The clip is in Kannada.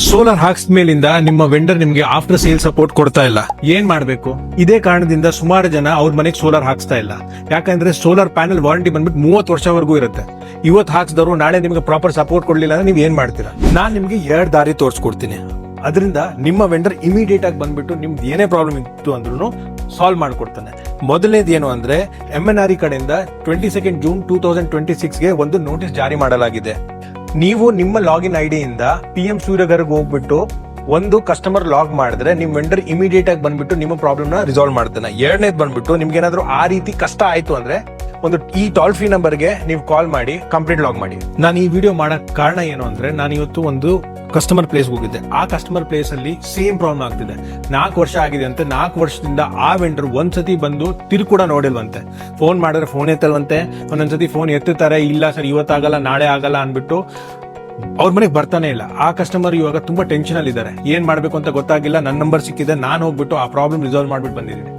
ಸೋಲಾರ್ ಹಾಕ್ಸ್ ಮೇಲಿಂದ ನಿಮ್ಮ ವೆಂಡರ್ ನಿಮ್ಗೆ ಆಫ್ಟರ್ ಸೇಲ್ ಸಪೋರ್ಟ್ ಕೊಡ್ತಾ ಇಲ್ಲ. ಏನ್ ಮಾಡ್ಬೇಕು? ಇದೇ ಕಾರಣದಿಂದ ಸುಮಾರು ಜನ ಅವ್ರ ಮನೆಗೆ ಸೋಲಾರ್ ಹಾಕ್ಸ್ತಾ ಇಲ್ಲ. ಯಾಕಂದ್ರೆ ಸೋಲಾರ್ ಪ್ಯಾನಲ್ ವಾರಂಟಿ ಬಂದ್ಬಿಟ್ಟು 30 ವರ್ಷವರೆಗೂ ಇರುತ್ತೆ. ಇವತ್ತು ಹಾಕ್ಸಿದವರು ನಾಳೆ ನಿಮ್ಗೆ ಪ್ರಾಪರ್ ಸಪೋರ್ಟ್ ಕೊಡ್ಲಿಲ್ಲ ಅಂದ್ರೆ ನೀವ್ ಏನ್ ಮಾಡ್ತೀರಾ? ನಾನ್ ನಿಮ್ಗೆ 2 ದಾರಿ ತೋರಿಸ್ಕೊಡ್ತೀನಿ. ಅದರಿಂದ ನಿಮ್ಮ ವೆಂಡರ್ ಇಮಿಡಿಯೇಟ್ ಆಗಿ ಬಂದ್ಬಿಟ್ಟು ನಿಮ್ದು ಏನೇ ಪ್ರಾಬ್ಲಮ್ ಇತ್ತು ಅಂದ್ರೂ ಸಾಲ್ವ್ ಮಾಡ್ಕೊಡ್ತಾನೆ. ಮೊದಲನೇದು ಏನು ಅಂದ್ರೆ MNRE ಕಡೆಯಿಂದ 22 ಜೂನ್ 2026ಗೆ ಒಂದು ನೋಟಿಸ್ ಜಾರಿ ಮಾಡಲಾಗಿದೆ. ನೀವು ನಿಮ್ಮ ಲಾಗಿನ್ ಐಡಿ ಇಂದ PM ಸೂರ್ಯಗರ್ಗೆ ಹೋಗ್ಬಿಟ್ಟು ಒಂದು ಕಸ್ಟಮರ್ ಲಾಗ್ ಮಾಡಿದ್ರೆ ನಿಮ್ ವೆಂಡರ್ ಇಮಿಡಿಯೇಟ್ ಆಗಿ ಬಂದ್ಬಿಟ್ಟು ನಿಮ್ಮ ಪ್ರಾಬ್ಲಮ್ ನ ರಿಸಾಲ್ವ್ ಮಾಡ್ತಾನೆ. ಎರಡನೇದು ಬಂದ್ಬಿಟ್ಟು ನಿಮ್ಗೆ ಏನಾದ್ರು ಆ ರೀತಿ ಕಷ್ಟ ಆಯ್ತು ಅಂದ್ರೆ ಒಂದು ಈ ಟೋಲ್ ಫ್ರೀ ನಂಬರ್ಗೆ ನೀವು ಕಾಲ್ ಮಾಡಿ ಕಂಪ್ಲೇಂಟ್ ಲಾಗ್ ಮಾಡಿ. ನಾನು ಈ ವಿಡಿಯೋ ಮಾಡಕ್ ಕಾರಣ ಏನು ಅಂದ್ರೆ ನಾನು ಇವತ್ತು ಒಂದು ಕಸ್ಟಮರ್ ಪ್ಲೇಸ್ ಹೋಗಿದ್ದೆ. ಆ ಕಸ್ಟಮರ್ ಪ್ಲೇಸ್ ಅಲ್ಲಿ ಸೇಮ್ ಪ್ರಾಬ್ಲಮ್ ಆಗ್ತಿದೆ. 4 ವರ್ಷ ಆಗಿದೆ ಅಂತೆ. 4 ವರ್ಷದಿಂದ ಆ ವೆಂಡರ್ ಒಂದ್ಸತಿ ಬಂದು ಕೂಡ ನೋಡಿಲ್ವಂತೆ. ಫೋನ್ ಮಾಡಿದ್ರೆ ಫೋನ್ ಎತ್ತಲ್ವಂತೆ. ಒಂದೊಂದ್ಸತಿ ಫೋನ್ ಎತ್ತುತ್ತಾರೆ, ಇಲ್ಲ ಸರ್ ಇವತ್ತಾಗಲ್ಲ ನಾಳೆ ಆಗಲ್ಲ ಅನ್ಬಿಟ್ಟು ಅವ್ರ ಮನೆಗೆ ಬರ್ತಾನೆ ಇಲ್ಲ. ಆ ಕಸ್ಟಮರ್ ಇವಾಗ ತುಂಬಾ ಟೆನ್ಷನ್ ಅಲ್ಲಿ ಇದ್ದಾರೆ. ಏನ್ ಮಾಡ್ಬೇಕು ಅಂತ ಗೊತ್ತಾಗಿಲ್ಲ. ನನ್ನ ನಂಬರ್ ಸಿಕ್ಕಿದೆ, ನಾನು ಹೋಗ್ಬಿಟ್ಟು ಆ ಪ್ರಾಬ್ಲಮ್ ರಿಸಾಲ್ವ್ ಮಾಡ್ಬಿಟ್ಟು ಬಂದಿದ್ದೀನಿ.